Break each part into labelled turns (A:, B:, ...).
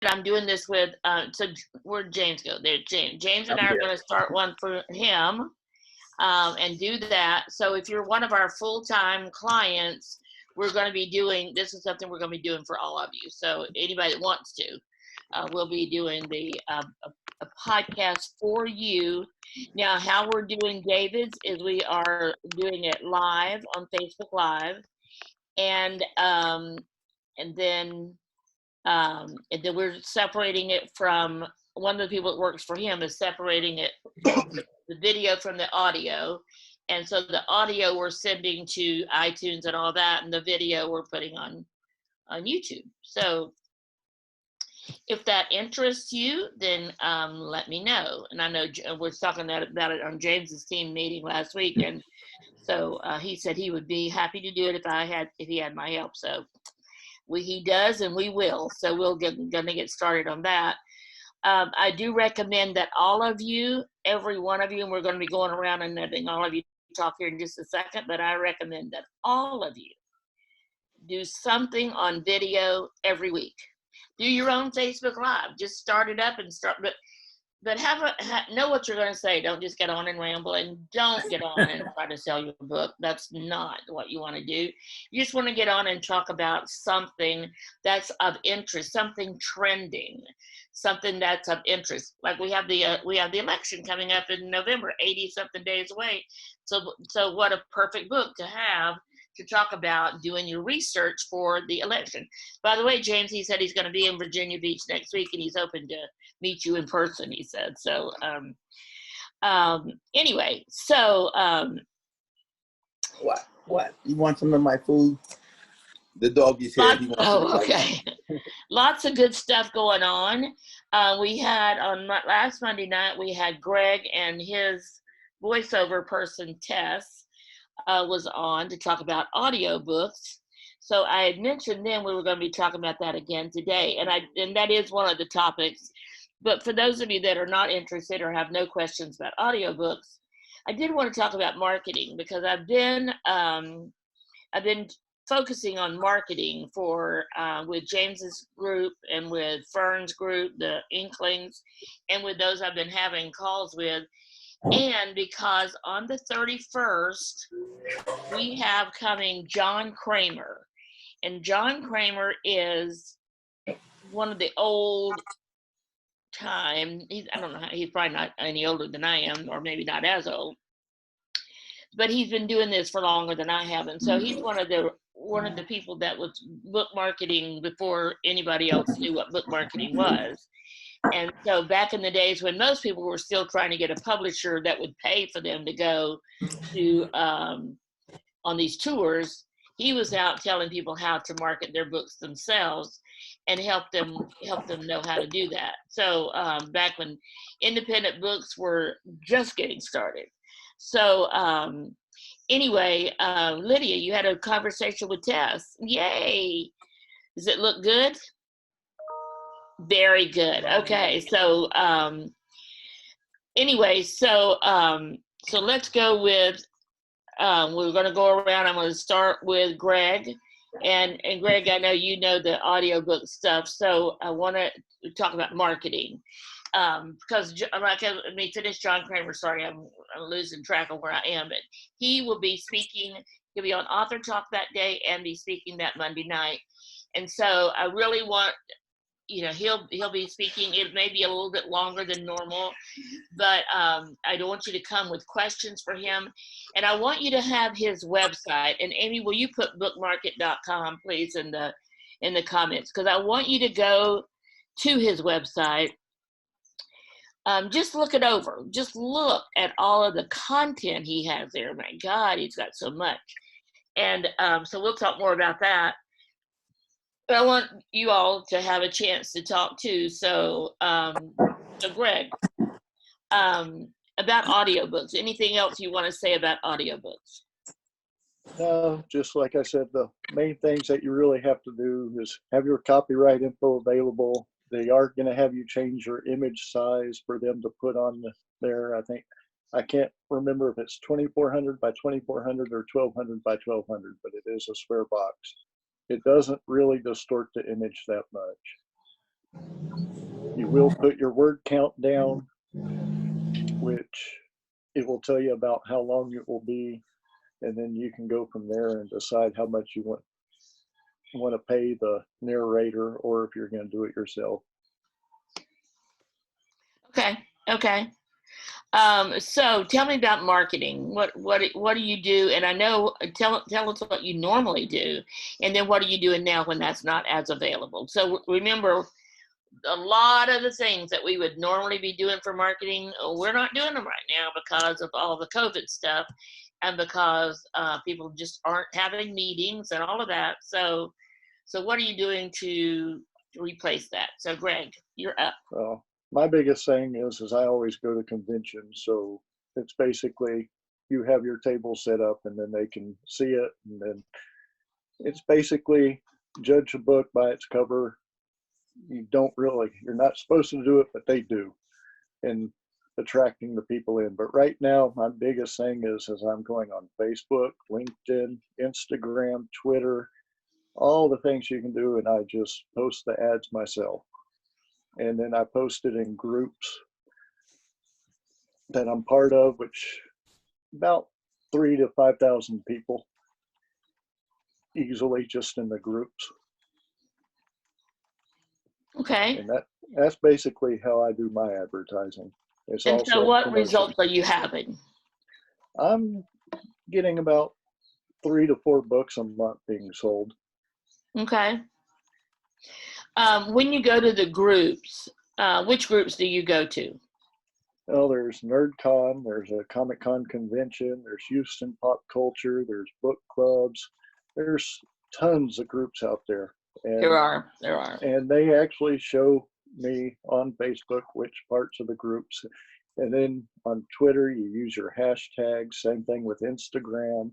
A: I'm doing this with, so where'd James go? There's James. James and
B: I'm
A: I are
B: here.
A: going to start one for him and do that. So if you're one of our full-time clients, we're going to be doing, this is something we're going to be doing for all of you. So anybody that wants to, we'll be doing a podcast for you. Now, how we're doing David's is we are doing it live on Facebook Live, and then we're separating it from, one of the people that works for him is separating it, the video from the audio. And so the audio we're sending to iTunes and all that, and the video we're putting on YouTube. So if that interests you, then let me know. And I know we're talking about it on James's team meeting last week, and so he said he would be happy to do it if he had my help. So he does, and we will. So we'll gonna get started on that. I do recommend that all of you, every one of you, and we're going to be going around and letting all of you talk here in just a second, but I recommend that all of you do something on video every week. Do your own Facebook Live. Just start it up and start, but know what you're going to say. Don't just get on and ramble, and don't get on and try to sell your book. That's not what you want to do. You just want to get on and talk about something that's of interest, something trending, something that's of interest. Like we have the election coming up in November, 80 something days away. So what a perfect book to have to talk about doing your research for the election. By the way, James, he said he's going to be in Virginia Beach next week, and he's open to meet you in person, he said. So anyway, so
B: What? You want some of my food? The doggy said he wants some.
A: Okay. Lots of good stuff going on. We had last Monday night, we had Greg and his voiceover person, Tess, was on to talk about audiobooks. So I had mentioned then we were going to be talking about that again today. And that is one of the topics. But for those of you that are not interested or have no questions about audiobooks, I did want to talk about marketing, because I've been focusing on marketing for with James's group and with Fern's group, the Inklings, and with those I've been having calls with. And because on the 31st, we have coming John Kramer. And John Kramer is one of the old time. I don't know, he's probably not any older than I am, or maybe not as old. But he's been doing this for longer than I have. And so he's one of the people that was book marketing before anybody else knew what book marketing was. And so back in the days when most people were still trying to get a publisher that would pay for them to go to on these tours, he was out telling people how to market their books themselves and help them know how to do that. So back when independent books were just getting started. So anyway, Lydia, you had a conversation with Tess. Yay! Does it look good? Very good. Okay, so anyway, so let's go with, we're going to go around. I'm going to start with Greg. And Greg, I know you know the audiobook stuff, so I want to talk about marketing. Because let me finish John Kramer. Sorry, I'm losing track of where I am. But he will be speaking. He'll be on Author Talk that day and be speaking that Monday night. And so I really want, he'll be speaking. It may be a little bit longer than normal, but I don't want you to come with questions for him. And I want you to have his website. And Amy, will you put bookmarket.com, please, in the comments? Because I want you to go to his website. Just look it over. Just look at all of the content he has there. My God, he's got so much. And so we'll talk more about that. But I want you all to have a chance to talk too. So, Greg, about audiobooks, anything else you want to say about audiobooks?
C: No, just like I said, the main things that you really have to do is have your copyright info available. They are going to have you change your image size for them to put on there. I can't remember if it's 2400 by 2400 or 1200 by 1200, but it is a square box. It doesn't really distort the image that much. You will put your word count down, which it will tell you about how long it will be, and then you can go from there and decide how much you want to pay the narrator, or if you're going to do it yourself.
A: Okay. Okay. So tell me about marketing. What do you do? And I know, tell us what you normally do, and then what are you doing now when that's not as available? So remember, a lot of the things that we would normally be doing for marketing, we're not doing them right now because of all the COVID stuff, and because people just aren't having meetings and all of that. So what are you doing to replace that? So Greg, you're up.
C: Well, my biggest thing is I always go to conventions. So it's basically you have your table set up and then they can see it. And then it's basically judge a book by its cover. You're not supposed to do it, but they do. And attracting the people in. But right now, my biggest thing is I'm going on Facebook, LinkedIn, Instagram, Twitter, all the things you can do. And I just post the ads myself. And then I post it in groups that I'm part of, which about 3,000 to 5,000 people easily just in the groups.
A: Okay.
C: And that's basically how I do my advertising. It's
A: and
C: also
A: so what
C: promotion.
A: results are you having?
C: I'm getting about 3 to 4 books a month being sold.
A: Okay. When you go to the groups, which groups do you go to?
C: Well, there's NerdCon, there's a Comic-Con convention, there's Houston Pop Culture, there's book clubs. There's tons of groups out there. And
A: There are.
C: And they actually show me on Facebook which parts of the groups. And then on Twitter, you use your hashtags. Same thing with Instagram.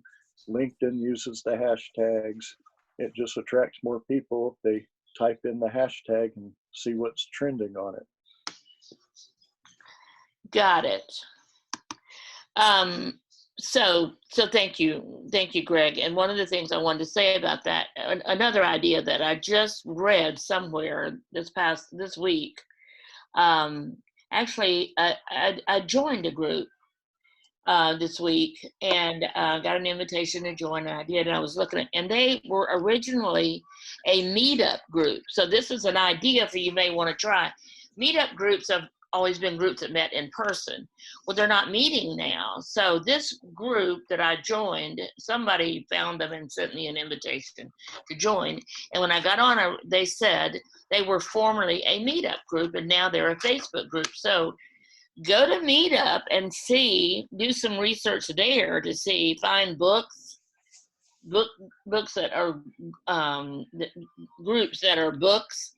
C: LinkedIn uses the hashtags. It just attracts more people if they type in the hashtag and see what's trending on it.
A: Got it. So thank you, Greg. And one of the things I wanted to say about that, another idea that I just read somewhere this week. Actually, I joined a group this week and got an invitation to join, and I did. And I was looking at, and they were originally a meetup group. So this is an idea for you may want to try. Meetup groups have always been groups that met in person. Well, they're not meeting now. So this group that I joined, somebody found them and sent me an invitation to join. And when I got on, they said they were formerly a meetup group and now they're a Facebook group. So go to Meetup and do some research there to find books that are groups that are books,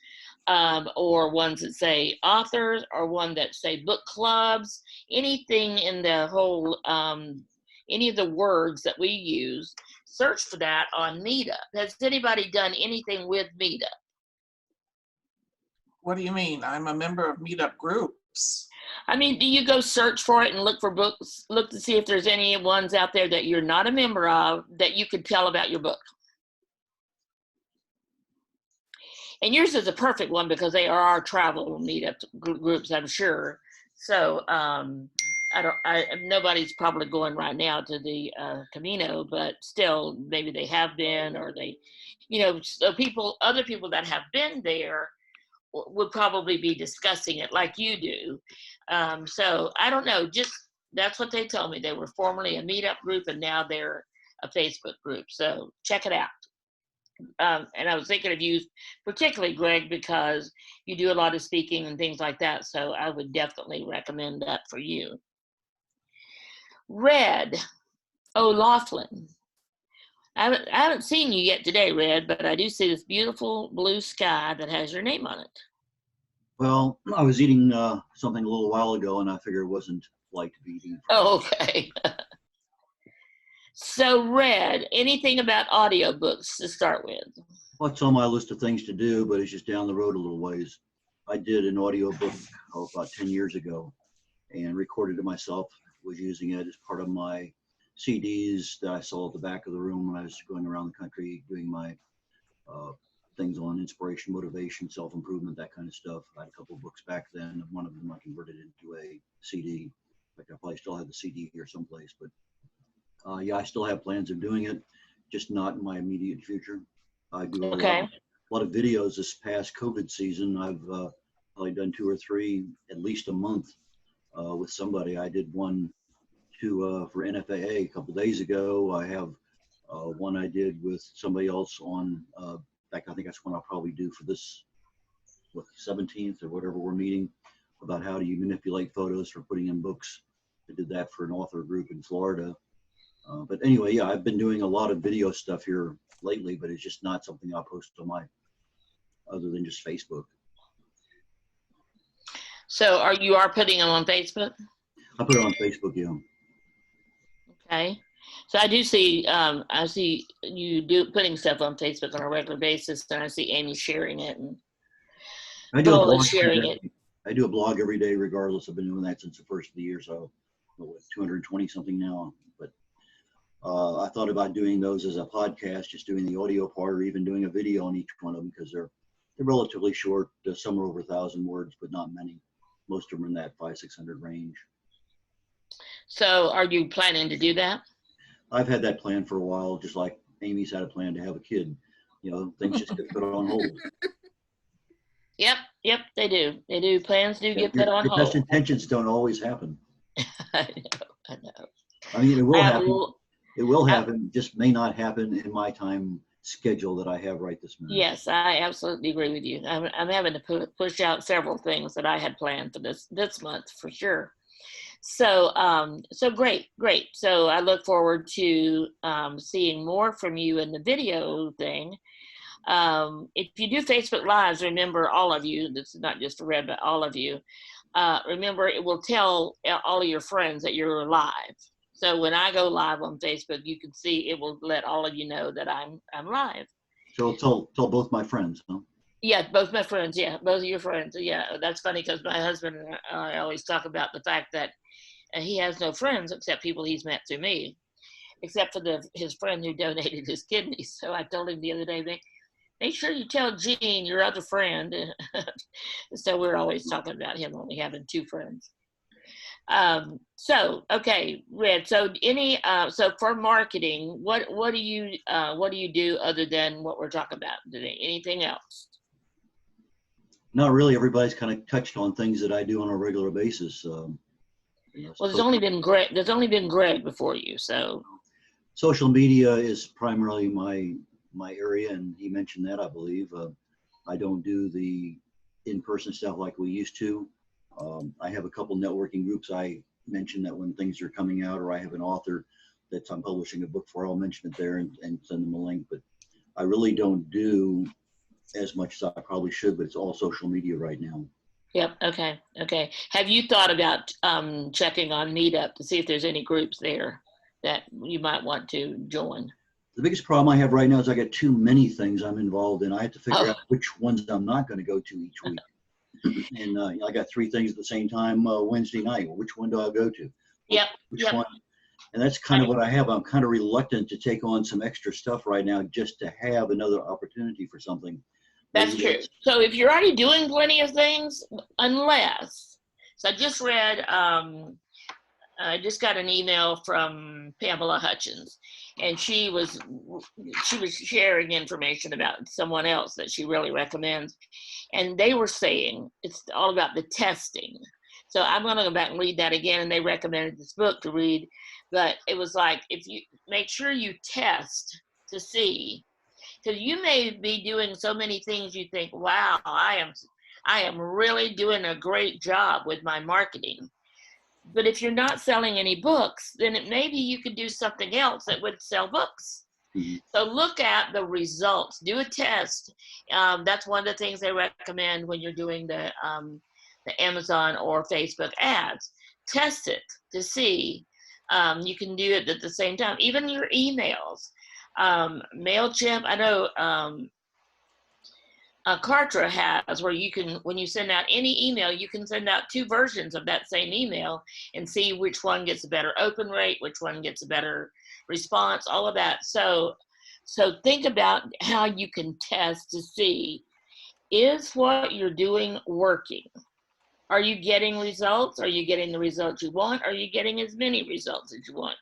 A: or ones that say authors, or one that say book clubs, anything in the whole, any of the words that we use, search for that on Meetup. Has anybody done anything with Meetup?
D: What do you mean? I'm a member of Meetup groups.
A: I mean, do you go search for it and look for books, look to see if there's any ones out there that you're not a member of that you could tell about your book? And yours is a perfect one because they are our travel meetup groups, I'm sure. So nobody's probably going right now to the Camino, but still maybe they have been, or they, so other people that have been there would probably be discussing it like you do. So I don't know, just that's what they told me. They were formerly a meetup group and now they're a Facebook group. So check it out. And I was thinking of you, particularly Greg, because you do a lot of speaking and things like that. So I would definitely recommend that for you. Red O'Laughlin. I haven't seen you yet today, Red, but I do see this beautiful blue sky that has your name on it.
E: Well, I was eating something a little while ago, and I figured it wasn't like to be eating.
A: Oh, okay. So, Red, anything about audiobooks to start with?
E: Well, it's on my list of things to do, but it's just down the road a little ways. I did an audiobook about 10 years ago and recorded it myself. Was using it as part of my CDs that I saw at the back of the room when I was going around the country doing my things on inspiration, motivation, self-improvement, that kind of stuff. I had a couple of books back then. One of them I converted into a CD. In fact, I probably still have the CD here someplace, but yeah, I still have plans of doing it, just not in my immediate future. I do a lot of videos this past COVID season. I've probably done 2 or 3, at least a month with somebody. I did one for NFAA a couple days ago. I have one I did with somebody else on, in fact, I think that's one I'll probably do for this, what, 17th or whatever we're meeting, about how do you manipulate photos for putting in books. I did that for an author group in Florida. But anyway, yeah, I've been doing a lot of video stuff here lately, but it's just not something I'll post on my, other than just Facebook.
A: So you are putting them on Facebook?
E: I put it on Facebook, yeah.
A: Okay. So I do see, I see you putting stuff on Facebook on a regular basis, and I see Amy sharing it and
E: I do a blog
A: sharing it.
E: I do a blog every day, regardless. I've been doing that since the first of the year, so 220 something now. But I thought about doing those as a podcast, just doing the audio part, or even doing a video on each one of them, because they're relatively short. Some are over 1,000 words, but not many. Most of them are in that 500-600 range. So
A: are you planning to do that?
E: I've had that plan for a while, just like Amy's had a plan to have a kid. You know, things just get put on hold.
A: Yep, they do. They do. Plans do get put on hold.
E: Your best intentions don't always happen.
A: I know.
E: I mean, it will happen. It will happen, just may not happen in my time schedule that I have right this minute.
A: Yes, I absolutely agree with you. I'm having to push out several things that I had planned for this month for sure. So so great. So I look forward to seeing more from you in the video thing. If you do Facebook Lives, remember, all of you, this is not just Red, but all of you, remember, it will tell all of your friends that you're live. So when I go live on Facebook, you can see, it will let all of you know that I'm live.
E: So tell both my friends, huh?
A: Yeah, both my friends. Yeah, both of your friends. Yeah, that's funny, because my husband and I always talk about the fact that he has no friends except people he's met through me, except for his friend who donated his kidneys. So I told him the other day, make sure you tell Gene, your other friend. So we're always talking about him only having 2 friends. So okay, Red. So so for marketing, what do you do other than what we're talking about today? Anything else?
E: Not really. Everybody's kind of touched on things that I do on a regular basis.
A: Well, there's only been Greg before you, so.
E: Social media is primarily my area, and he mentioned that, I believe. I don't do the in-person stuff like we used to. I have a couple networking groups. I mention that when things are coming out, or I have an author that I'm publishing a book for, I'll mention it there and send them a link. But I really don't do as much as I probably should, but it's all social media right now.
A: Yep. Okay. Have you thought about checking on Meetup to see if there's any groups there that you might want to join?
E: The biggest problem I have right now is I got too many things I'm involved in. I have to figure out which ones I'm not going to go to each week. And I got 3 things at the same time Wednesday night. Well, which one do I go to? Which one? And that's kind of what I have. I'm kind of reluctant to take on some extra stuff right now just to have another opportunity for something.
A: That's true. So if you're already doing plenty of things, unless, so I just read, I just got an email from Pamela Hutchins, and she was sharing information about someone else that she really recommends, and they were saying it's all about the testing. So I'm going to go back and read that again, and they recommended this book to read, but it was like, if you make sure you test to see, because you may be doing so many things you think, wow, I am really doing a great job with my marketing. But if you're not selling any books, then maybe you could do something else that would sell books. Mm-hmm. So look at the results. Do a test. That's one of the things they recommend when you're doing the Amazon or Facebook ads. Test it to see. You can do it at the same time. Even your emails. MailChimp, I know Kartra has, where you can, when you send out any email, you can send out 2 versions of that same email and see which one gets a better open rate, which one gets a better response, all of that. So So think about how you can test to see, is what you're doing working? Are you getting results? Are you getting the results you want? Are you getting as many results as you want?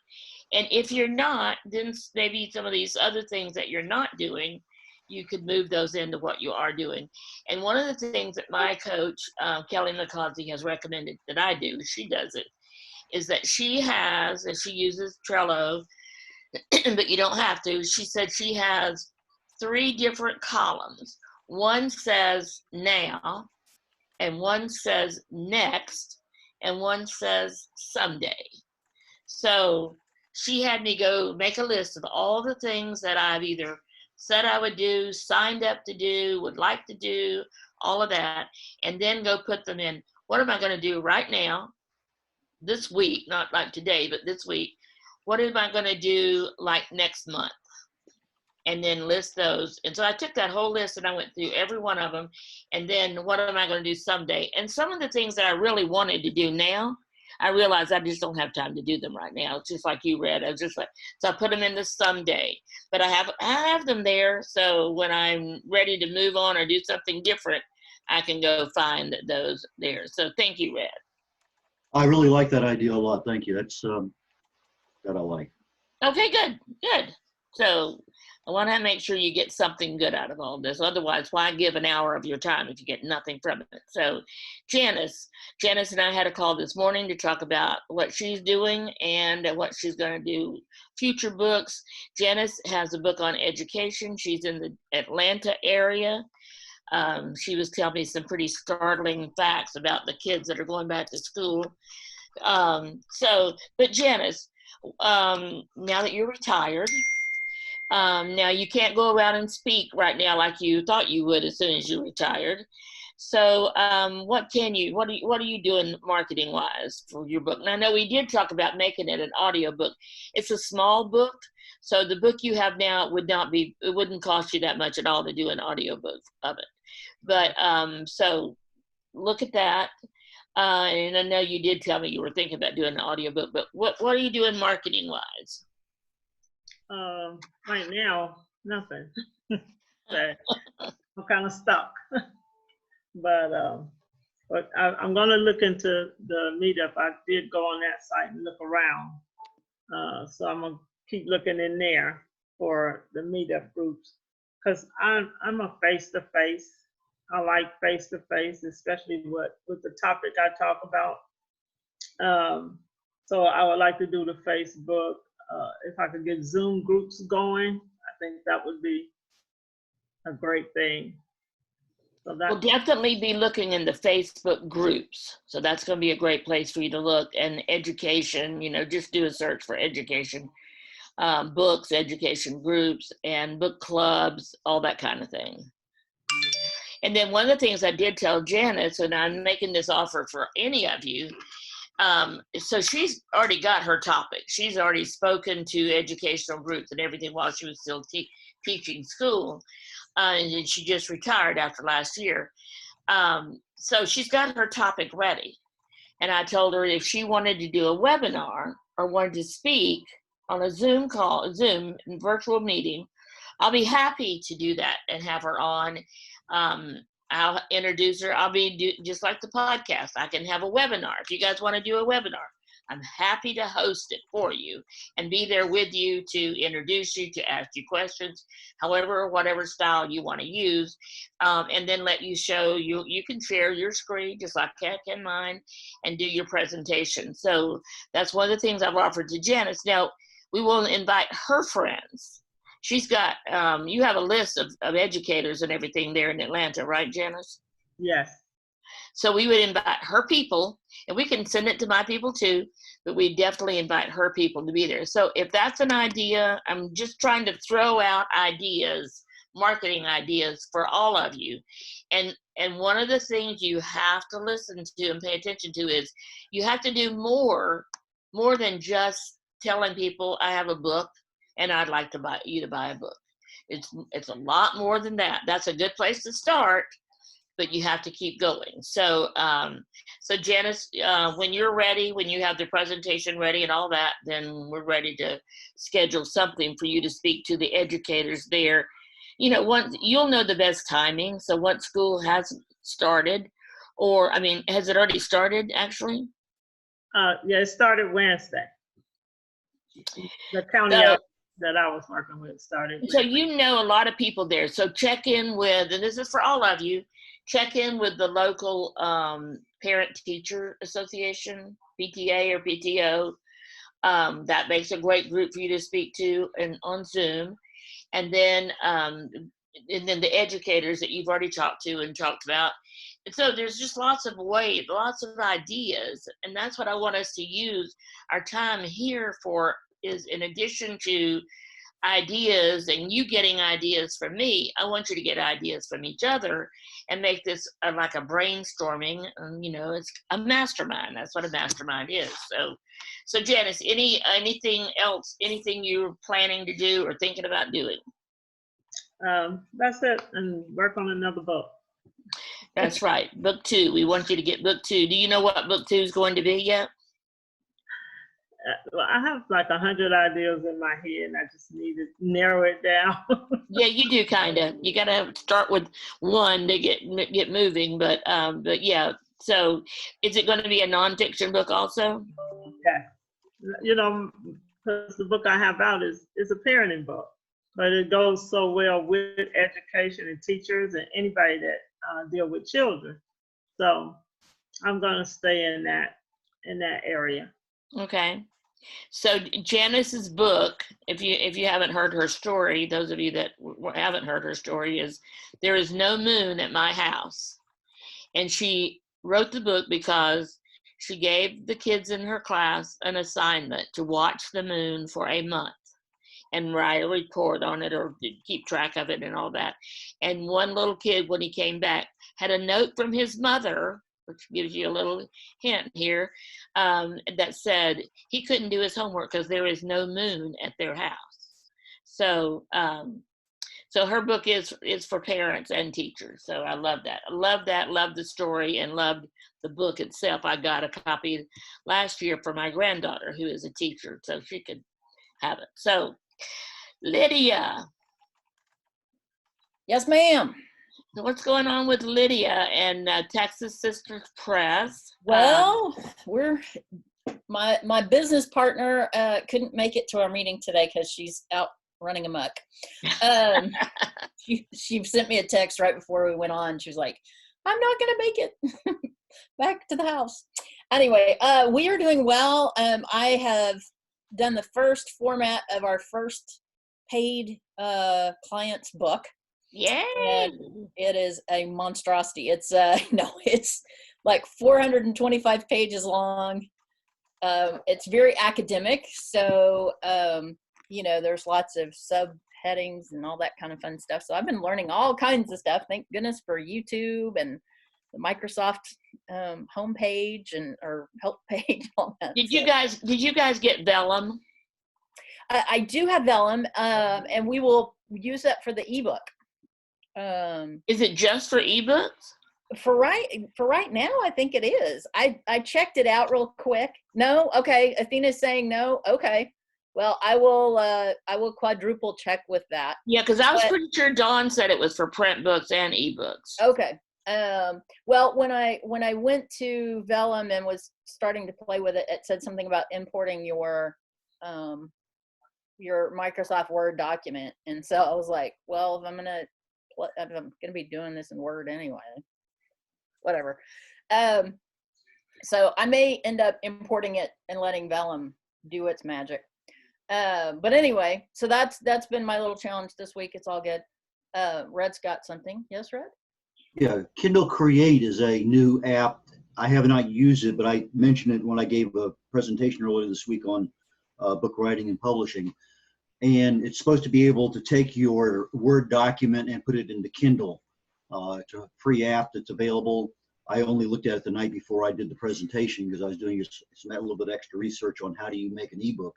A: And if you're not, then maybe some of these other things that you're not doing, you could move those into what you are doing. And one of the things that my coach, Kelly McCarthy, has recommended that I do, she does it, is that she has, and she uses Trello, but you don't have to. She said she has 3 different columns. One says now, and one says next, and one says someday. So she had me go make a list of all the things that I've either said I would do, signed up to do, would like to do, all of that, and then go put them in. What am I going to do right now, this week, not like today, but this week? What am I going to do like next month? And then list those. And so I took that whole list and I went through every one of them. And then what am I going to do someday? And some of the things that I really wanted to do now, I realized I just don't have time to do them right now. It's just like you read. I was just like, so I put them in the someday. But I have them there. So when I'm ready to move on or do something different, I can go find those there. So thank you, Red.
E: I really like that idea a lot. Thank you. That's that I like.
A: Okay, good. So I want to make sure you get something good out of all this. Otherwise, why give an hour of your time if you get nothing from it? So Janice and I had a call this morning to talk about what she's doing and what she's going to do, future books. Janice has a book on education. She's in the Atlanta area. She was telling me some pretty startling facts about the kids that are going back to school. But Janice, now that you're retired, now you can't go around and speak right now like you thought you would as soon as you retired. So what are you doing marketing wise for your book? And I know we did talk about making it an audio book. It's a small book, so the book you have now it wouldn't cost you that much at all to do an audio book of it. But so look at that. And I know you did tell me you were thinking about doing an audiobook, but what are you doing marketing wise?
F: Right now, nothing. So I'm kind of stuck. But I'm going to look into the meetup. I did go on that site and look around. So I'm going to keep looking in there for the meetup groups, because I'm a face-to-face. I like face-to-face, especially with the topic I talk about. So I would like to do the Facebook. If I could get Zoom groups going, I think that would be a great thing. So
A: We'll definitely be looking in the Facebook groups. So that's going to be a great place for you to look. And education, just do a search for education, books, education groups, and book clubs, all that kind of thing. And then one of the things I did tell Janice, and I'm making this offer for any of you, so she's already got her topic. She's already spoken to educational groups and everything while she was still teaching school. And she just retired after last year. So she's got her topic ready. And I told her if she wanted to do a webinar or wanted to speak on a Zoom virtual meeting, I'll be happy to do that and have her on. I'll introduce her. I'll be just like the podcast. I can have a webinar. If you guys want to do a webinar, I'm happy to host it for you and be there with you to introduce you, to ask you questions, whatever style you want to use, and then let you show you. You can share your screen just like Kat can mine and do your presentation. So that's one of the things I've offered to Janice. Now, we will invite her friends. She's got, you have a list of educators and everything there in Atlanta, right, Janice?
F: Yes.
A: So we would invite her people, and we can send it to my people too, but we definitely invite her people to be there. So if that's an idea, I'm just trying to throw out ideas, marketing ideas for all of you. And one of the things you have to listen to and pay attention to is you have to do more than just telling people I have a book and I'd like to buy a book. It's a lot more than that. That's a good place to start. but you have to keep going. So, so Janice, when you're ready, when you have the presentation ready and all that, then we're ready to schedule something for you to speak to the educators there. You know, once you'll know the best timing. So once school has started, or I mean, has it already started actually?
F: Yeah, it started Wednesday. The county
A: So,
F: that I was working with started
A: so
F: Wednesday.
A: you know a lot of people there. So check in with, and this is for all of you, check in with the local parent teacher association, PTA or PTO. That makes a great group for you to speak to and on Zoom. And then the educators that you've already talked to and talked about. And so there's just lots of ways, lots of ideas. And that's what I want us to use our time here for, is in addition to ideas and you getting ideas from me, I want you to get ideas from each other and make this like a brainstorming. You know, it's a mastermind. That's what a mastermind is. So Janice, anything else, anything you're planning to do or thinking about doing?
F: That's it, and work on another book.
A: That's right. Book 2. We want you to get book 2. Do you know what book 2 is going to be yet?
F: Well, I have like 100 ideas in my head, and I just need to narrow it down.
A: Yeah, you do kind of. You got to start with one to get moving. But yeah. So, is it going to be a nonfiction book also?
F: Okay. You know, because the book I have out is a parenting book, but it goes so well with education and teachers and anybody that deal with children. So I'm going to stay in that area.
A: Okay. So Janice's book, if you haven't heard her story, those of you that haven't heard her story, is There Is No Moon at My House. And she wrote the book because she gave the kids in her class an assignment to watch the moon for a month and write a report on it or keep track of it and all that. And one little kid, when he came back, had a note from his mother, which gives you a little hint here, that said he couldn't do his homework because there is no moon at their house. So, so her book is for parents and teachers. So I love that. I love that. Love the story and loved the book itself. I got a copy last year for my granddaughter, who is a teacher, so she could have it. So, Lydia.
G: Yes, ma'am.
A: So what's going on with Lydia and Texas Sisters Press?
G: Well, my business partner couldn't make it to our meeting today because she's out running amok. She sent me a text right before we went on. She was like, "I'm not gonna make it back to the house." Anyway, we are doing well. I have done the first format of our first paid client's book.
A: Yeah.
G: And it is a monstrosity. It's it's like 425 pages long. It's very academic, so you know, there's lots of subheadings and all that kind of fun stuff. So I've been learning all kinds of stuff. Thank goodness for YouTube and the Microsoft homepage or help page. All that
A: Did you guys get Vellum?
G: I do have Vellum, and we will use that for the ebook.
A: Is it just for ebooks?
G: For right now, I think it is. I checked it out real quick. No, okay. Athena's saying no. Okay. Well, I will quadruple check with that.
A: Yeah, because I was pretty sure Dawn said it was for print books and ebooks.
G: Okay. Well, when I went to Vellum and was starting to play with it, it said something about importing your Microsoft Word document, and so I was like, well, if I'm gonna be doing this in Word anyway, whatever. So I may end up importing it and letting Vellum do its magic. But anyway, so that's been my little challenge this week. It's all good. Red's got something. Yes, Red?
E: Yeah, Kindle Create is a new app. I have not used it, but I mentioned it when I gave a presentation earlier this week on book writing and publishing. And it's supposed to be able to take your Word document and put it into Kindle. It's a free app that's available. I only looked at it the night before I did the presentation because I was doing a little bit extra research on how do you make an ebook.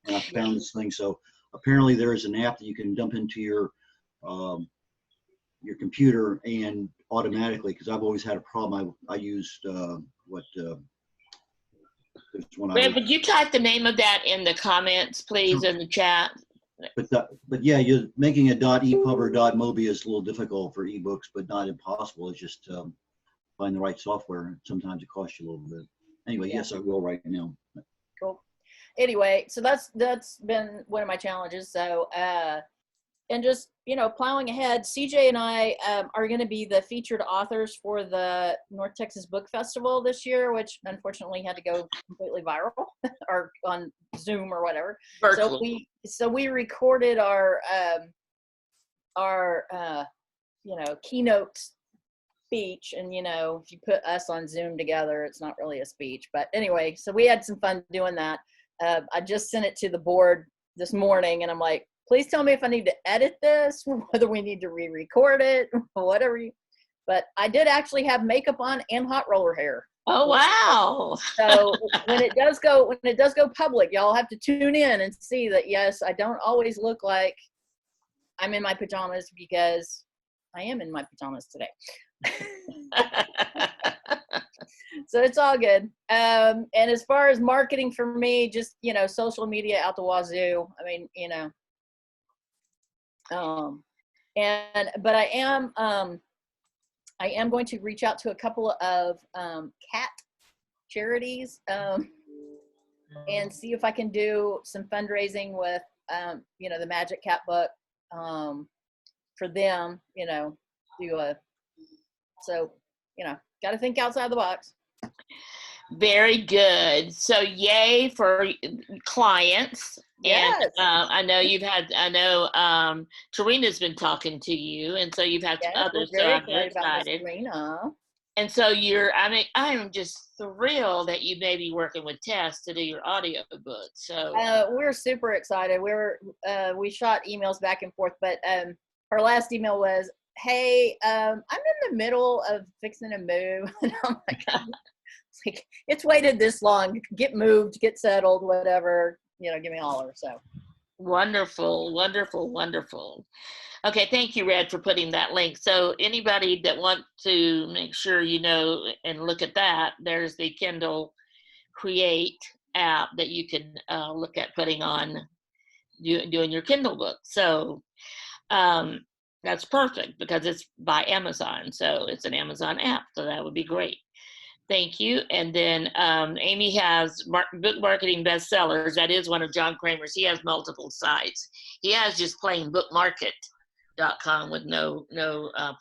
E: And I found this thing. So apparently there is an app that you can dump into your computer, and automatically, because I've always had a problem. I used there's one
A: Red, would you type the name of that in the comments, please, in the chat?
E: But yeah, you're making a .epub or .mobi is a little difficult for ebooks, but not impossible. It's just find the right software. Sometimes it costs you a little bit. Anyway,
G: Yeah.
E: yes, I will right now.
G: Cool. Anyway, so that's been one of my challenges. So and just, you know, plowing ahead, CJ and I are going to be the featured authors for the North Texas Book Festival this year, which unfortunately had to go completely viral or on Zoom or whatever.
A: Virtual.
G: So we recorded our you know, keynote speech, and you know, if you put us on Zoom together, it's not really a speech. But anyway, so we had some fun doing that. I just sent it to the board this morning, and I'm like, please tell me if I need to edit this, whether we need to re-record it, whatever. But I did actually have makeup on and hot roller hair.
A: Oh wow!
G: So when it does go public, y'all have to tune in and see that. Yes, I don't always look like I'm in my pajamas, because I am in my pajamas today. So it's all good. And as far as marketing for me, just, you know, social media out the wazoo. I mean, you know, but I am going to reach out to a couple of cat charities and see if I can do some fundraising with you know, the Magic Cat book for them, you know, so, you know, got to think outside the box.
A: Very good. So yay for clients.
G: Yes.
A: And I know Tarina's been talking to you, and so you've had
G: Yes,
A: others.
G: we're very
A: So I'm
G: excited about
A: excited.
G: Tarina.
A: And so I'm just thrilled that you may be working with Tess to do your audio book. So
G: we're super excited. We shot emails back and forth, but her last email was, hey, I'm in the middle of fixing a move. And I'm like, it's like, it's waited this long, get moved, get settled, whatever, you know, give me a holler. So
A: wonderful, wonderful, wonderful. Okay, thank you, Red, for putting that link. So anybody that wants to make sure you know and look at that, there's the Kindle Create app that you can look at putting on doing your Kindle book. So that's perfect because it's by Amazon. So it's an Amazon app. So that would be great. Thank you. And then Amy has book marketing bestsellers. That is one of John Kramer's. He has multiple sites. He has just plain bookmarket.com with no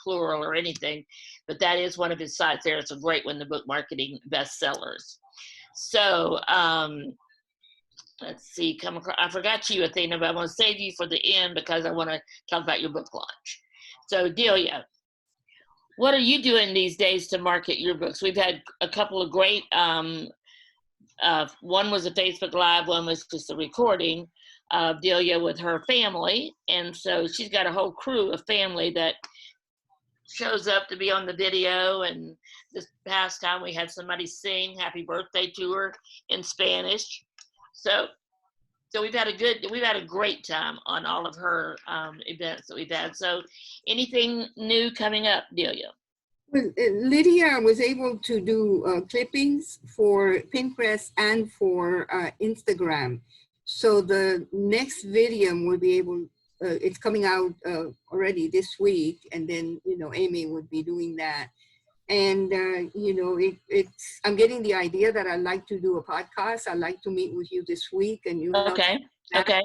A: plural or anything, but that is one of his sites there. It's a great one, the book marketing bestsellers. So let's see, I forgot you, Athena, but I'm going to save you for the end because I want to talk about your book launch. So Delia, what are you doing these days to market your books? We've had a couple of great, one was a Facebook Live, one was just a recording of Delia with her family. And so she's got a whole crew of family that shows up to be on the video. And this past time we had somebody sing happy birthday to her in Spanish. So we've had a great time on all of her events that we've had. So anything new coming up, Delia?
H: Well, Lydia was able to do clippings for Pinterest and for Instagram. So the next video will be able, it's coming out already this week, and then, you know, Amy would be doing that. And, you know, I'm getting the idea that I'd like to do a podcast. I'd like to meet with you this week, and you
A: okay. Okay.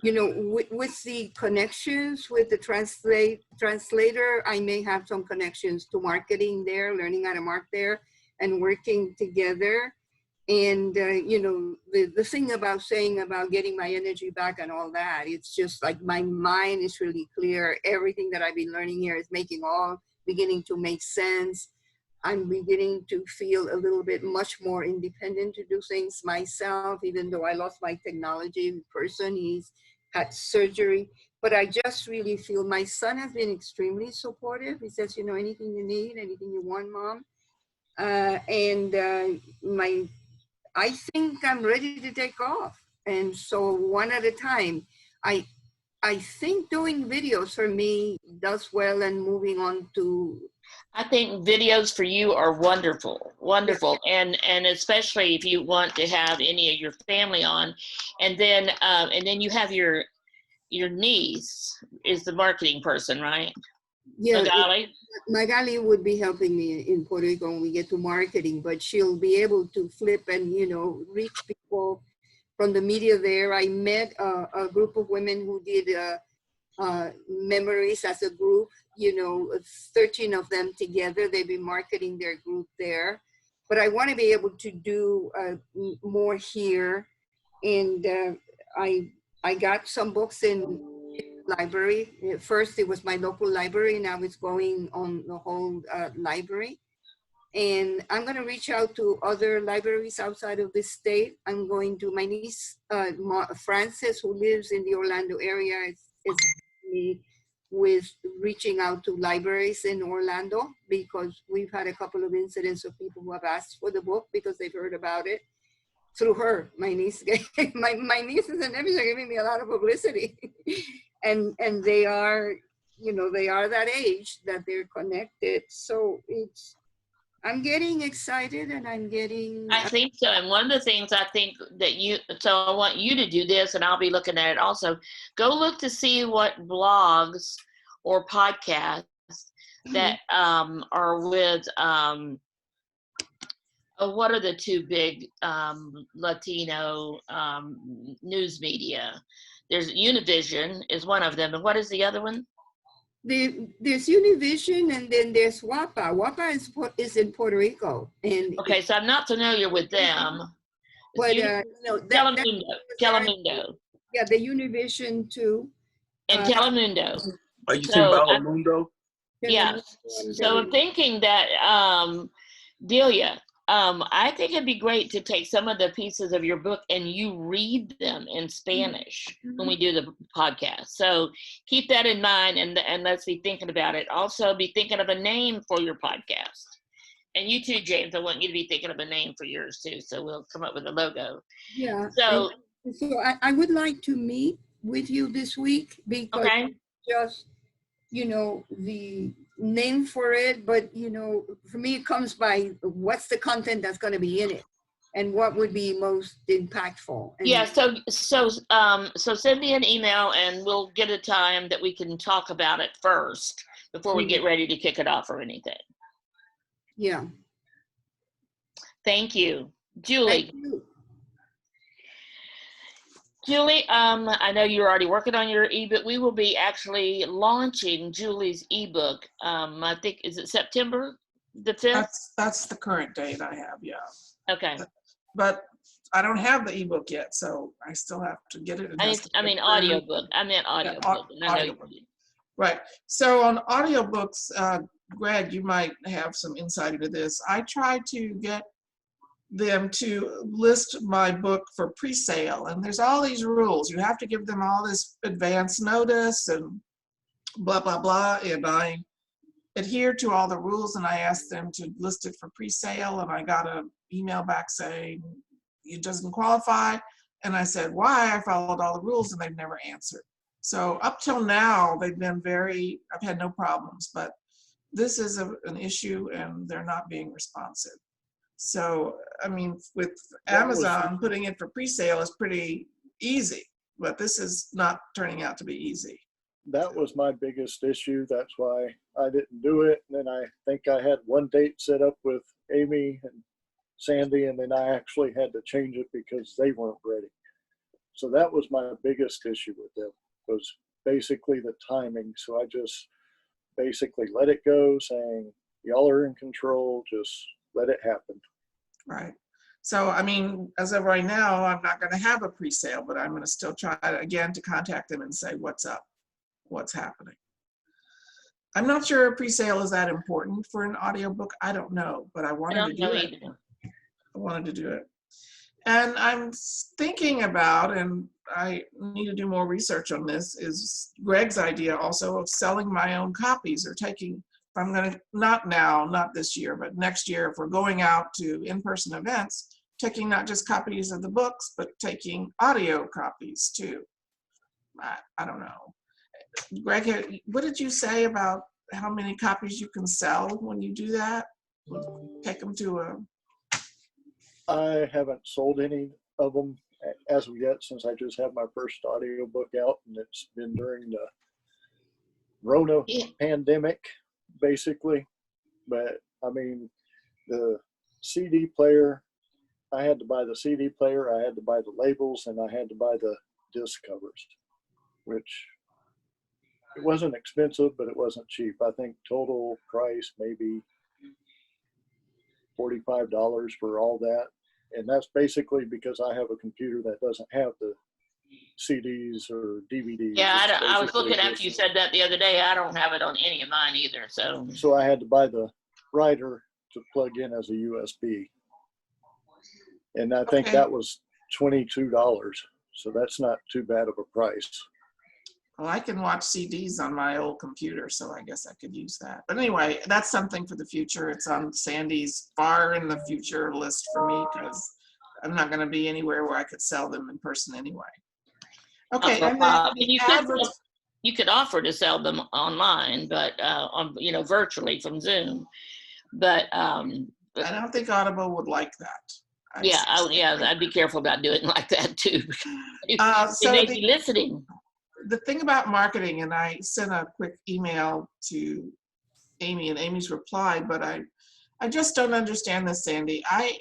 H: You know, with the connections with the translator, I may have some connections to marketing there, learning how to market there and working together. And, you know, the thing about saying about getting my energy back and all that, it's just like my mind is really clear. Everything that I've been learning here is beginning to make sense. I'm beginning to feel a little bit much more independent to do things myself, even though I lost my technology person. He's had surgery, but I just really feel my son has been extremely supportive. He says, you know, anything you need, anything you want, Mom. I think I'm ready to take off. And so one at a time, I think doing videos for me does well, and moving on to.
A: I think videos for you are wonderful, wonderful, and especially if you want to have any of your family on, and then you have your niece is the marketing person, right?
H: Yeah,
A: Magali?
H: Magali would be helping me in Puerto Rico when we get to marketing, but she'll be able to flip and, you know, reach people from the media there. I met a group of women who did memories as a group, you know, 13 of them together. They've been marketing their group there. But I want to be able to do more here. And I got some books in library. First, it was my local library. Now it's going on the whole library. And I'm going to reach out to other libraries outside of the state. I'm going to, my niece, Frances, who lives in the Orlando area, is me with reaching out to libraries in Orlando, because we've had a couple of incidents of people who have asked for the book because they've heard about it through her. My niece, my nieces and nephews are giving me a lot of publicity. and they are, you know, they are that age that they're connected. So I'm getting excited, and I'm getting.
A: I think so. And one of the things I think that so I want you to do this, and I'll be looking at it also. Go look to see what blogs or podcasts that are with, what are the two big Latino news media? There's Univision is one of them. And what is the other one?
H: There's Univision, and then there's WAPA. WAPA is in Puerto Rico. And
A: okay, so I'm not familiar with them.
H: But
A: Telemundo.
H: Yeah, the Univision too.
A: And Telemundo.
B: Are you saying Telemundo?
A: Yes. So I'm thinking that Delia, I think it'd be great to take some of the pieces of your book and you read them in Spanish when we do the podcast. So keep that in mind, and let's be thinking about it. Also, be thinking of a name for your podcast. And you too, James, I want you to be thinking of a name for yours too. So we'll come up with a logo.
H: Yeah.
A: So
H: I would like to meet with you this week, because just, you know, the name for it, but, you know, for me, it comes by what's the content that's going to be in it and what would be most impactful. And
A: yeah. So send me an email and we'll get a time that we can talk about it first before we get ready to kick it off or anything.
H: Yeah.
A: Thank you. Julie.
H: Thank you.
A: Julie, I know you're already working on your ebook. We will be actually launching Julie's ebook. I think, is it September the 5th?
D: That's the current date I have, yeah.
A: Okay.
D: But I don't have the ebook yet, so I still have to get it.
A: I mean audiobook. I meant audiobook.
D: Audiobook. Right. So on audiobooks, Greg, you might have some insight into this. I tried to get them to list my book for pre-sale, and there's all these rules. You have to give them all this advance notice and blah blah blah, and I adhered to all the rules and I asked them to list it for pre-sale, and I got an email back saying it doesn't qualify, and I said why. I followed all the rules and they've never answered. So up till now they've been I've had no problems, but this is an issue and they're not being responsive. So, I mean, with Amazon, putting it for pre-sale is pretty easy, but this is not turning out to be easy.
C: That was my biggest issue. That's why I didn't do it. And then I think I had one date set up with Amy and Sandy, and then I actually had to change it because they weren't ready. So that was my biggest issue with them, was basically the timing. So I just basically let it go, saying, y'all are in control, just let it happen.
D: Right. So, I mean, as of right now, I'm not going to have a pre-sale, but I'm going to still try again to contact them and say, what's up? What's happening? I'm not sure a pre-sale is that important for an audiobook. I don't know, but I wanted to do it. I wanted to do it. And I'm thinking about, and I need to do more research on this, is Greg's idea also of selling my own copies, or taking, if I'm going to, not now, not this year, but next year, if we're going out to in-person events, taking not just copies of the books, but taking audio copies too. I don't know. Greg, what did you say about how many copies you can sell when you do that? Take them to a...
C: I haven't sold any of them as of yet, since I just have my first audiobook out, and it's been during the Rona pandemic, basically. But I mean, the CD player, I had to buy the CD player, I had to buy the labels, and I had to buy the disc covers, which it wasn't expensive, but it wasn't cheap. I think total price maybe $45 for all that. And that's basically because I have a computer that doesn't have the CDs or DVDs.
A: Yeah, I was looking after you said that the other day. I don't have it on any of mine either. So
C: I had to buy the writer to plug in as a USB. And I think that was $22. So that's not too bad of a price.
D: Well, I can watch CDs on my old computer, so I guess I could use that. But anyway, that's something for the future. It's on Sandy's far in the future list for me, because I'm not going to be anywhere where I could sell them in person anyway. Okay, and then
A: you could offer to sell them online, but virtually from Zoom. But I
D: don't think Audible would like that.
A: I'd be careful about doing it like that too.
D: So
A: they may be listening.
D: The thing about marketing, and I sent a quick email to Amy, and Amy's replied, but I just don't understand this, Sandy. I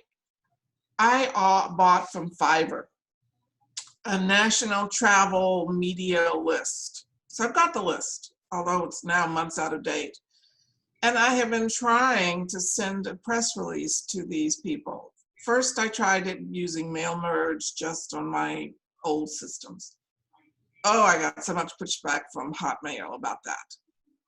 D: bought from Fiverr a national travel media list. So I've got the list, although it's now months out of date. And I have been trying to send a press release to these people. First, I tried it using mail merge just on my old systems. Oh, I got so much pushback from Hotmail about that.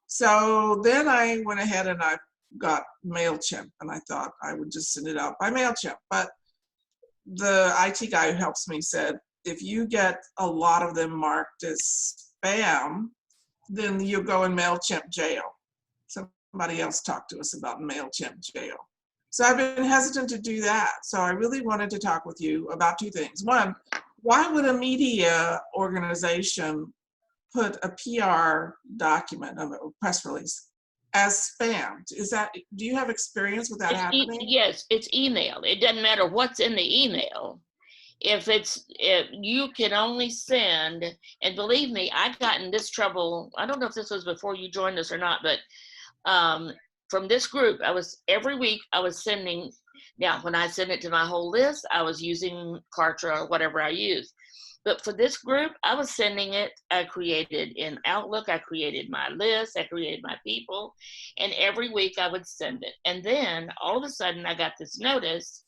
D: So then I went ahead and I got MailChimp, and I thought I would just send it out by MailChimp. But the IT guy who helps me said, if you get a lot of them marked as spam, then you'll go in MailChimp jail. Somebody else talked to us about MailChimp jail. So I've been hesitant to do that. So I really wanted to talk with you about two things. One, why would a media organization put a PR document, a press release, as spam? Do you have experience with that happening?
A: Yes, it's email. It doesn't matter what's in the email. If you can only send, and believe me, I got in this trouble. I don't know if this was before you joined us or not, but from this group, every week I was sending. Now, when I send it to my whole list, I was using Kartra or whatever I use. But for this group, I was sending it. I created in Outlook, I created my list, I created my people, and every week I would send it. And then all of a sudden I got this notice,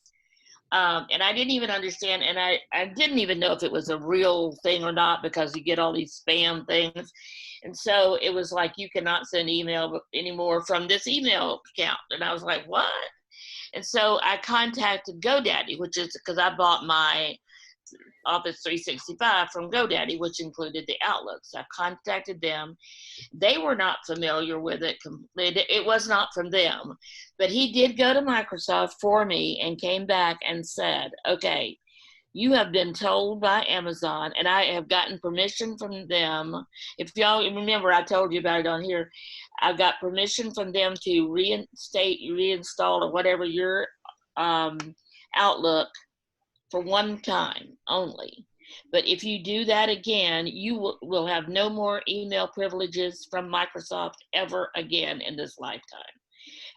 A: and I didn't even understand, and I didn't even know if it was a real thing or not, because you get all these spam things. And so it was like, you cannot send email anymore from this email account. And I was like, what? And so I contacted GoDaddy, which is because I bought my Office 365 from GoDaddy, which included the Outlook. So I contacted them. They were not familiar with it. It was not from them. But he did go to Microsoft for me and came back and said, okay, you have been told by Amazon, and I have gotten permission from them. If y'all remember, I told you about it on here. I've got permission from them to reinstall or whatever your Outlook for one time only. But if you do that again, you will have no more email privileges from Microsoft ever again in this lifetime.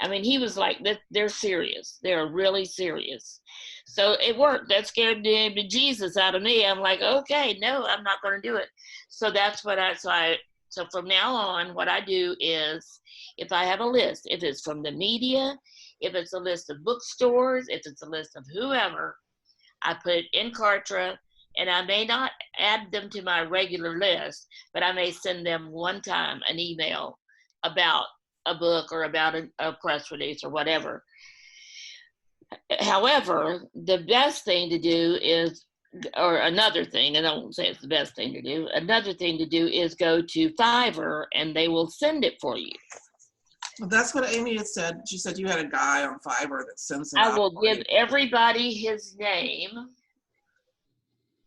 A: I mean, he was like, they're serious. They're really serious. So it worked. That scared the Jesus out of me. I'm like, okay, no, I'm not going to do it. So that's what so from now on, what I do is, if I have a list, if it's from the media, if it's a list of bookstores, if it's a list of whoever, I put it in Kartra, and I may not add them to my regular list, but I may send them one time an email about a book or about a press release or whatever. However, the best thing to do is, or another thing, and I won't say it's the best thing to do, another thing to do is go to Fiverr, and they will send it for you.
D: Well, that's what Amy had said. She said you had a guy on Fiverr that sends it
A: I
D: out
A: will
D: for
A: give
D: you.
A: everybody his name.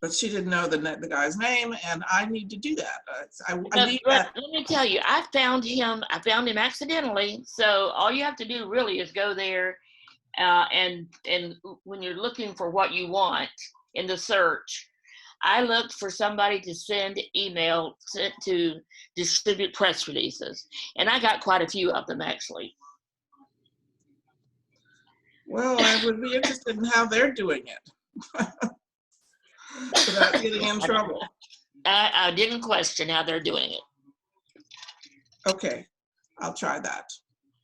D: but she didn't know the guy's name, and I need to do that. I need
A: But
D: that.
A: let me tell you, I found him accidentally. So all you have to do really is go there, and when you're looking for what you want in the search, I looked for somebody to send email to distribute press releases, and I got quite a few of them actually.
D: Well, I would be interested in how they're doing it without getting in trouble.
A: I didn't question how they're doing it.
D: Okay, I'll try that,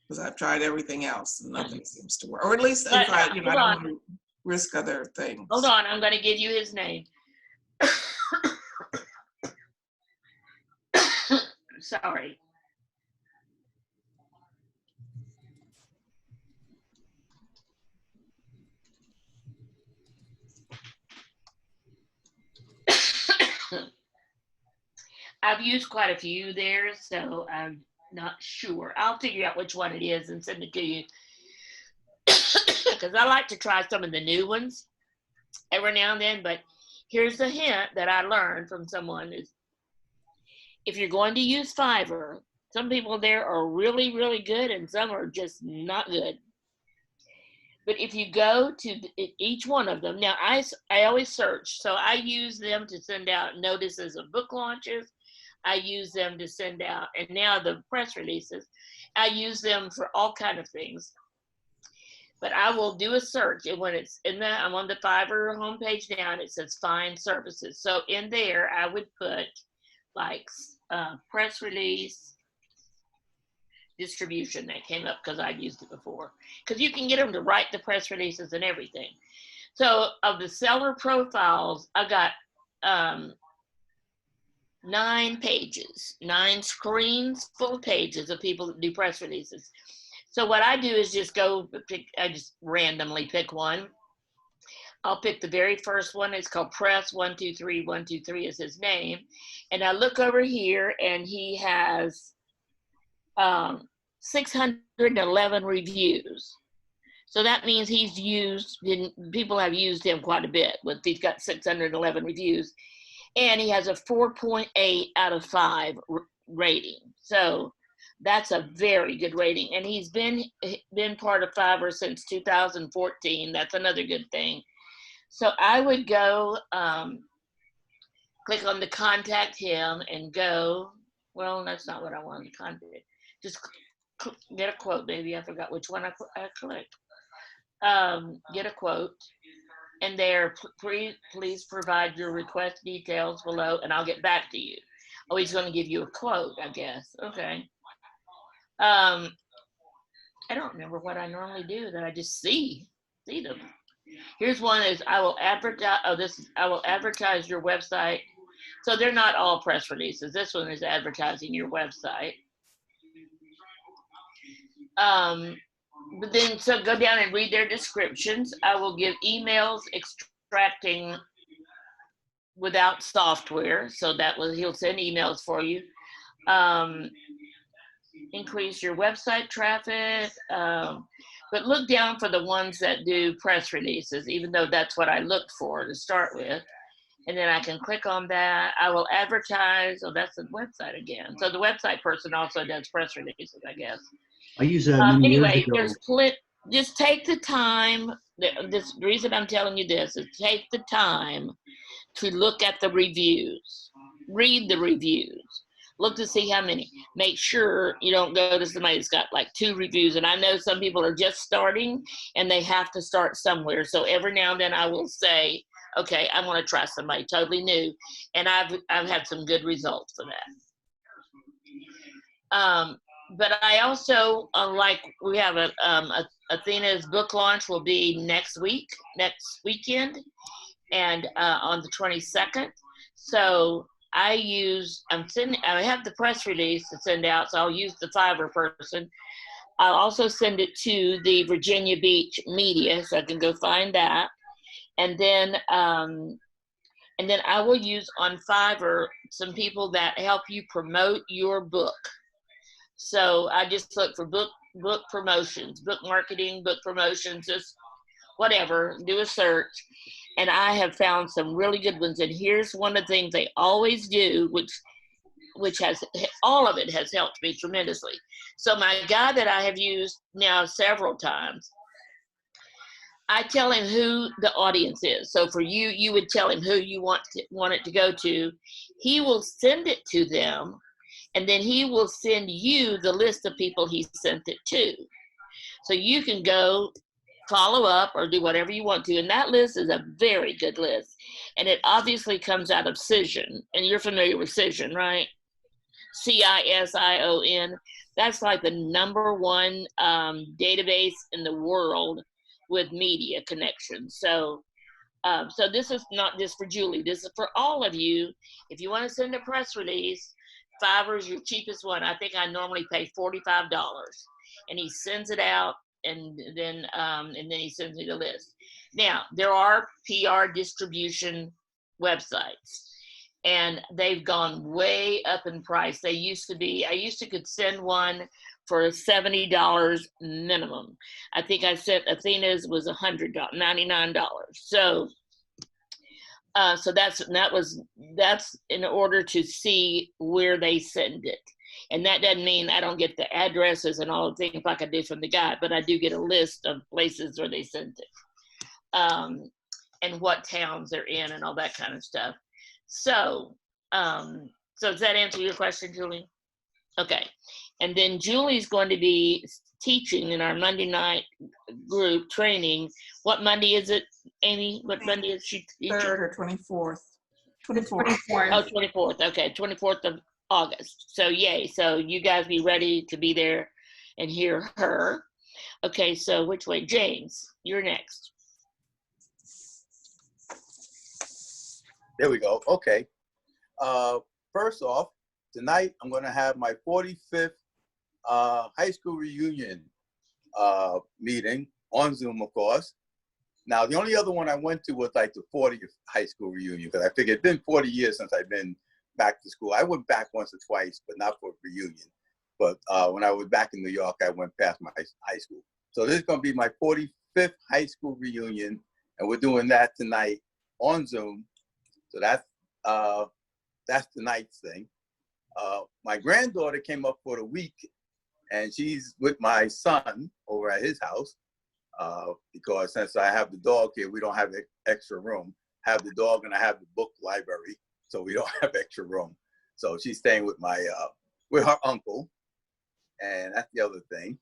D: because I've tried everything else and nothing seems to work. Or at least if I don't want to risk other things.
A: Hold on, I'm going to give you his name. Sorry. I've used quite a few there, so I'm not sure. I'll figure out which one it is and send it to you. Because I like to try some of the new ones every now and then, but here's a hint that I learned from someone is if you're going to use Fiverr, some people there are really, really good and some are just not good. But if you go to each one of them, now I always search, so I use them to send out notices of book launches. I use them to send out, and now the press releases, I use them for all kind of things. But I will do a search, and when it's in that, I'm on the Fiverr homepage now, and it says find services. So in there, I would put like press release distribution. That came up because I'd used it before. Because you can get them to write the press releases and everything. So of the seller profiles, I got 9 pages, 9 screens full of pages of people that do press releases. So what I do is just go pick, I just randomly pick one. I'll pick the very first one. It's called Press 123. 123 is his name. And I look over here and he has 611 reviews. So that means people have used him quite a bit, but he's got 611 reviews. And he has a 4.8 out of 5 rating. So that's a very good rating. And he's been part of Fiverr since 2014. That's another good thing. So I would go click on the contact him and go, well, that's not what I wanted to contact. Just get a quote, maybe. I forgot which one I clicked. Get a quote. And there, please provide your request details below, and I'll get back to you. Oh, he's going to give you a quote, I guess. Okay. I don't remember what I normally do. That I just see them. Here's one: is I will advertise. I will advertise your website. So they're not all press releases. This one is advertising your website. But then, so go down and read their descriptions. I will give emails extracting without software. So he'll send emails for you. Increase your website traffic. But look down for the ones that do press releases, even though that's what I looked for to start with. And then I can click on that. I will advertise. Oh, that's the website again. So the website person also does press releases, I guess.
E: I use that many
A: anyway,
E: years ago.
A: Just take the time. The reason I'm telling you this is take the time to look at the reviews. Read the reviews. Look to see how many. Make sure you don't go to somebody that's got like 2 reviews. And I know some people are just starting and they have to start somewhere. So every now and then I will say, okay, I want to try somebody totally new. And I've had some good results for that. But I also, like we have Athena's book launch will be next weekend, and on the 22nd. So I have the press release to send out, so I'll use the Fiverr person. I'll also send it to the Virginia Beach media, so I can go find that. And then I will use on Fiverr some people that help you promote your book. So I just look for book promotions, book marketing, book promotions, just whatever, do a search. And I have found some really good ones. And here's one of the things they always do, which has, all of it has helped me tremendously. So my guy that I have used now several times, I tell him who the audience is. So for you, you would tell him who you want it to go to. He will send it to them, and then he will send you the list of people he sent it to. So you can go follow up or do whatever you want to. And that list is a very good list. And it obviously comes out of Cision. And you're familiar with Cision, right? CISION. That's like the #1 database in the world with media connections. So so this is not just for Julie, this is for all of you. If you want to send a press release, Fiverr is your cheapest one. I think I normally pay $45, and he sends it out, and then he sends me the list. Now there are PR distribution websites, and they've gone way up in price. They used to be, I used to could send one for $70 minimum. I think I said Athena's was $99. So that's in order to see where they send it. And that doesn't mean I don't get the addresses and all the things like I did from the guy, but I do get a list of places where they sent it, and what towns they're in and all that kind of stuff. So, so does that answer your question, Julie? Okay. And then Julie's going to be teaching in our Monday night group training. What Monday is it, Amy? What Monday is she teaching?
D: 3rd or 24th. 24th.
A: Oh, 24th. Okay, 24th of August. So yay. So you guys be ready to be there and hear her. Okay, so which way? James, you're next.
B: There we go. Okay. First off, tonight I'm going to have my 45th high school reunion meeting on Zoom, of course. Now, the only other one I went to was like the 40th high school reunion, because I figured it's been 40 years since I've been back to school. I went back once or twice, but not for a reunion. But when I was back in New York, I went past my high school. So this is going to be my 45th high school reunion, and we're doing that tonight on Zoom. So that's tonight's thing. My granddaughter came up for the week, and she's with my son over at his house, because since I have the dog here, we don't have extra room. I have the dog and I have the book library, so we don't have extra room. So she's staying with with her uncle, and that's the other thing.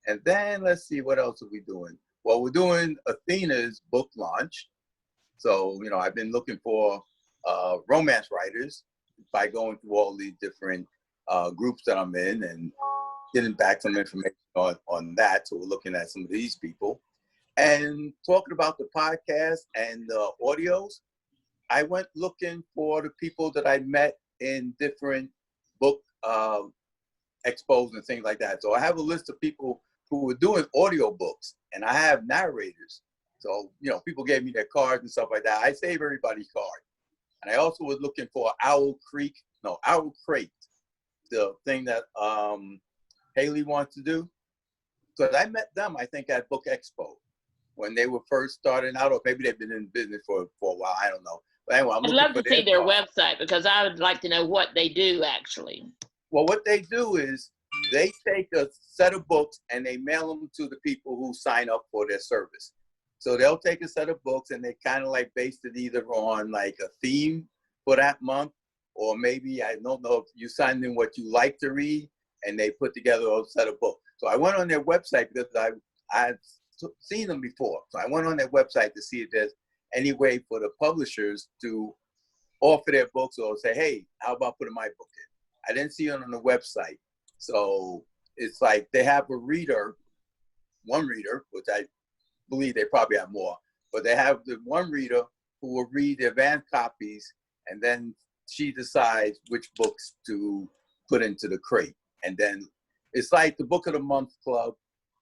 B: And then let's see, what else are we doing? Well, we're doing Athena's book launch. So, you know, I've been looking for romance writers by going through all these different groups that I'm in and getting back some information on that. So we're looking at some of these people and talking about the podcast and the audios. I went looking for the people that I met in different book expos and things like that. So I have a list of people who were doing audio books, and I have narrators. So, you know, people gave me their cards and stuff like that. I save everybody's card. And I also was looking for Owl Crate, the thing that Haley wants to do. Because I met them, I think, at Book Expo when they were first starting out, or maybe they've been in business for a while, I don't know. But anyway,
A: I'd love to see their website, because I would like to know what they do actually.
B: Well, what they do is they take a set of books and they mail them to the people who sign up for their service. So they'll take a set of books and they kind of like based it either on like a theme for that month, or maybe, I don't know, if you sign in what you like to read, and they put together a set of books. So I went on their website because I've seen them before. So I went on their website to see if there's any way for the publishers to offer their books or say, hey, how about putting my book in? I didn't see it on the website. So it's like they have a reader, one reader, which I believe they probably have more, but they have the one reader who will read the advanced copies, and then she decides which books to put into the crate. And then it's like the Book of the Month Club,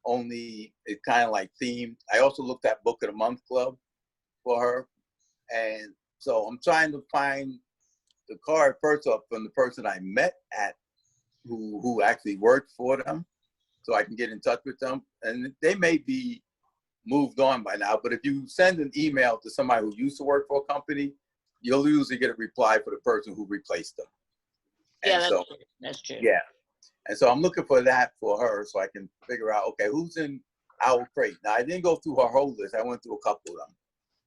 B: only it's kind of like themed. I also looked at Book of the Month Club for her. And so I'm trying to find the card first off from the person I met at who actually worked for them, so I can get in touch with them. And they may be moved on by now. But if you send an email to somebody who used to work for a company, you'll usually get a reply for the person who replaced them.
A: Yeah,
B: And
A: that's
B: so,
A: true. That's true.
B: yeah. And so I'm looking for that for her so I can figure out, okay, who's in Owl Crate. Now, I didn't go through her whole list. I went through a couple of them.